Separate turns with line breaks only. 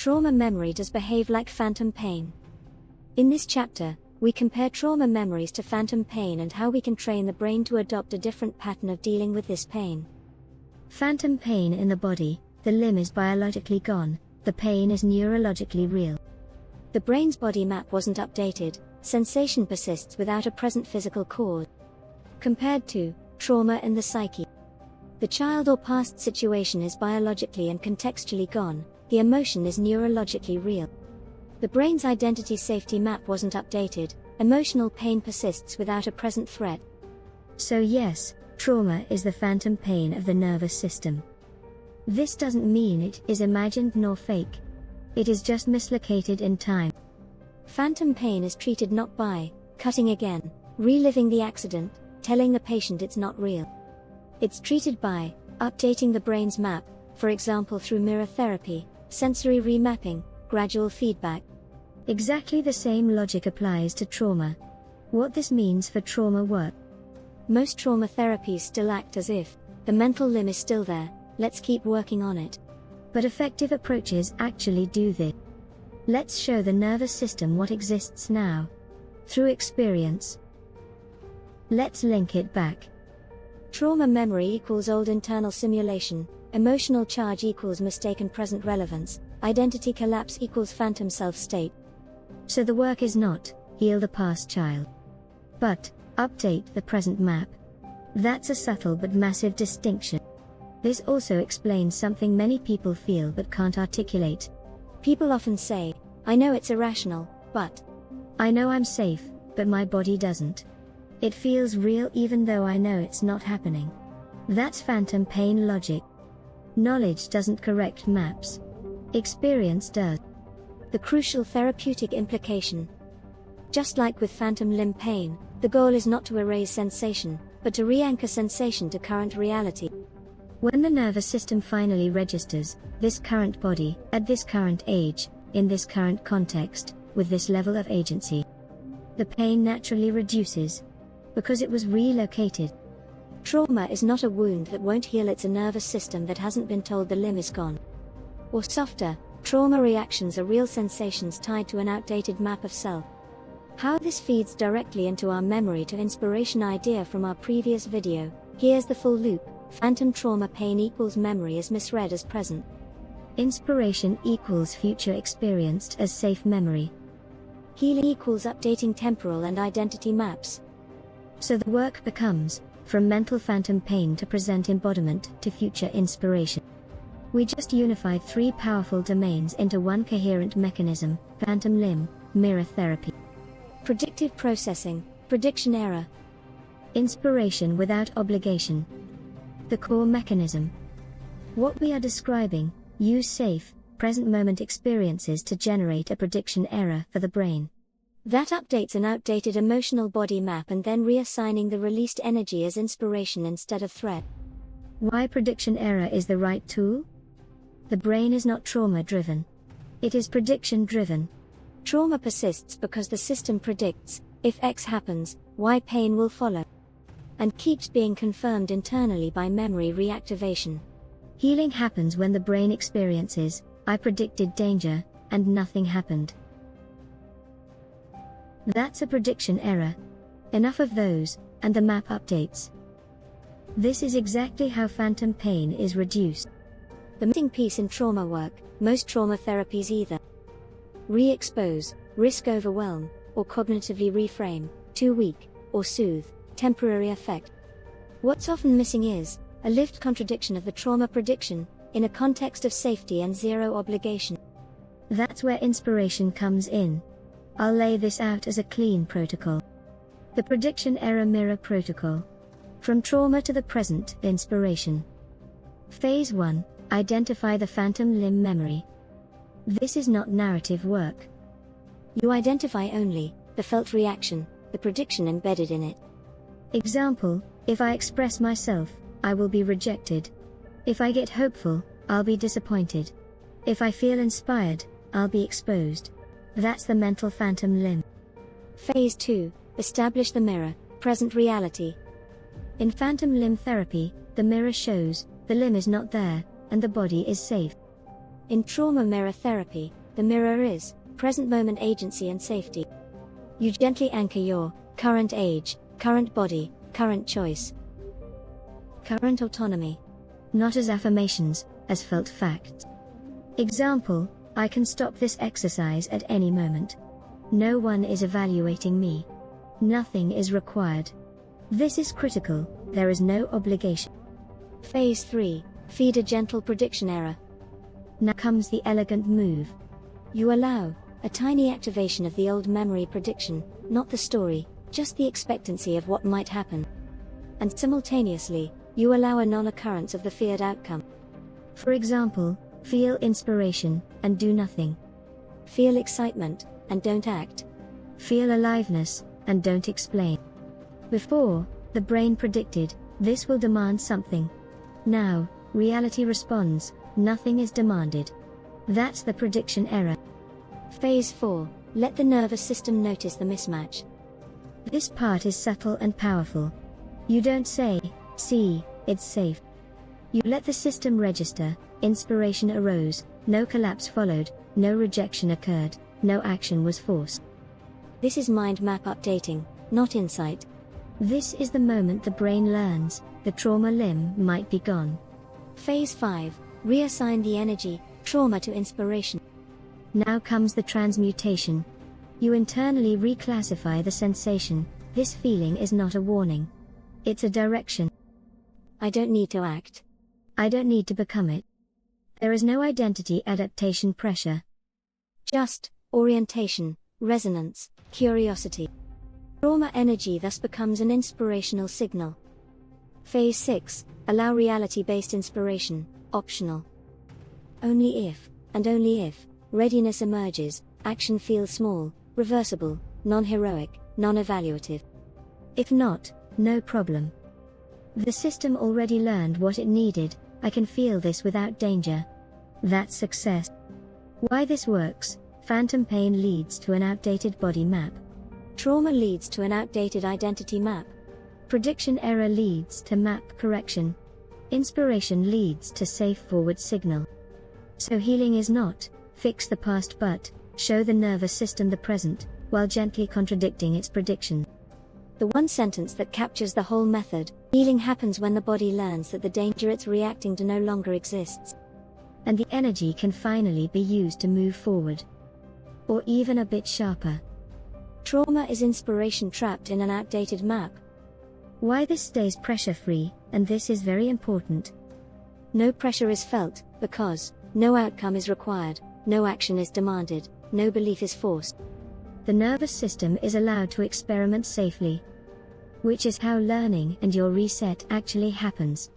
Trauma memory does behave like phantom pain. In this chapter, we compare trauma memories to phantom pain and how we can train the brain to adopt a different pattern of dealing with this pain. Phantom pain in the body, the limb is biologically gone, the pain is neurologically real. The brain's body map wasn't updated, sensation persists without a present physical cause. Compared to trauma in the psyche. The child or past situation is biologically and contextually gone, the emotion is neurologically real. The brain's identity safety map wasn't updated, emotional pain persists without a present threat. So yes, trauma is the phantom pain of the nervous system. This doesn't mean it is imagined nor fake. It is just mislocated in time. Phantom pain is treated not by cutting again, reliving the accident, telling the patient it's not real. It's treated by updating the brain's map, for example through mirror therapy, sensory remapping, gradual feedback. Exactly the same logic applies to trauma. What this means for trauma work. Most trauma therapies still act as if the mental limb is still there, let's keep working on it. But effective approaches actually do this. Let's show the nervous system what exists now. Through experience. Let's link it back. Trauma memory equals old internal simulation, emotional charge equals mistaken present relevance, identity collapse equals phantom self-state. So the work is not heal the past child, but update the present map. That's a subtle but massive distinction. This also explains something many people feel but can't articulate. People often say, I know it's irrational, but I know I'm safe, but my body doesn't. It feels real even though I know it's not happening. That's phantom pain logic. Knowledge doesn't correct maps. Experience does. The crucial therapeutic implication. Just like with phantom limb pain, the goal is not to erase sensation, but to re-anchor sensation to current reality. When the nervous system finally registers, this current body, at this current age, in this current context, with this level of agency, the pain naturally reduces, because it was relocated. Trauma is not a wound that won't heal, it's a nervous system that hasn't been told the limb is gone. Or softer, trauma reactions are real sensations tied to an outdated map of self. How this feeds directly into our memory to inspiration idea from our previous video, here's the full loop. Phantom trauma pain equals memory is misread as present. Inspiration equals future experienced as safe memory. Healing equals updating temporal and identity maps. So the work becomes, from mental phantom pain to present embodiment to future inspiration. We just unified three powerful domains into one coherent mechanism: phantom limb, mirror therapy, predictive processing, prediction error, inspiration without obligation. The core mechanism. What we are describing, use safe, present moment experiences to generate a prediction error for the brain. That updates an outdated emotional body map and then reassigning the released energy as inspiration instead of threat. Why prediction error is the right tool? The brain is not trauma-driven. It is prediction-driven. Trauma persists because the system predicts, if X happens, Y pain will follow. And keeps being confirmed internally by memory reactivation. Healing happens when the brain experiences, I predicted danger, and nothing happened. That's a prediction error. Enough of those, and the map updates. This is exactly how phantom pain is reduced. The missing piece in trauma work, most trauma therapies either re-expose, risk overwhelm, or cognitively reframe, too weak, or soothe, temporary effect. What's often missing is a lived contradiction of the trauma prediction, in a context of safety and zero obligation. That's where inspiration comes in. I'll lay this out as a clean protocol. The prediction error mirror protocol. From trauma to the present, inspiration. Phase 1, identify the phantom limb memory. This is not narrative work. You identify only the felt reaction, the prediction embedded in it. Example, if I express myself, I will be rejected. If I get hopeful, I'll be disappointed. If I feel inspired, I'll be exposed. That's the mental phantom limb. Phase 2, establish the mirror, present reality. In phantom limb therapy, the mirror shows, the limb is not there, and the body is safe. In trauma mirror therapy, the mirror is present moment agency and safety. You gently anchor your current age, current body, current choice, current autonomy, not as affirmations, as felt facts. Example, I can stop this exercise at any moment. No one is evaluating me. Nothing is required. This is critical, there is no obligation. Phase 3, feed a gentle prediction error. Now comes the elegant move. You allow a tiny activation of the old memory prediction, not the story, just the expectancy of what might happen. And simultaneously, you allow a non-occurrence of the feared outcome. For example, feel inspiration, and do nothing. Feel excitement, and don't act. Feel aliveness, and don't explain. Before, the brain predicted, this will demand something. Now, reality responds, nothing is demanded. That's the prediction error. Phase 4, let the nervous system notice the mismatch. This part is subtle and powerful. You don't say, see, it's safe. You let the system register, inspiration arose, no collapse followed, no rejection occurred, no action was forced. This is mind map updating, not insight. This is the moment the brain learns, the trauma limb might be gone. Phase 5, reassign the energy, trauma to inspiration. Now comes the transmutation. You internally reclassify the sensation, this feeling is not a warning. It's a direction. I don't need to act. I don't need to become it. There is no identity adaptation pressure. Just orientation, resonance, curiosity. Trauma energy thus becomes an inspirational signal. Phase 6, allow reality-based inspiration, optional. Only if, and only if, readiness emerges, action feels small, reversible, non-heroic, non-evaluative. If not, no problem. The system already learned what it needed, I can feel this without danger. That's success. Why this works, phantom pain leads to an outdated body map. Trauma leads to an outdated identity map. Prediction error leads to map correction. Inspiration leads to safe forward signal. So healing is not, fix the past but, show the nervous system the present, while gently contradicting its prediction. The one sentence that captures the whole method, healing happens when the body learns that the danger it's reacting to no longer exists. And the energy can finally be used to move forward. Or even a bit sharper. Trauma is inspiration trapped in an outdated map. Why this stays pressure-free, and this is very important. No pressure is felt, because no outcome is required, no action is demanded, no belief is forced. The nervous system is allowed to experiment safely. Which is how learning and your reset actually happens.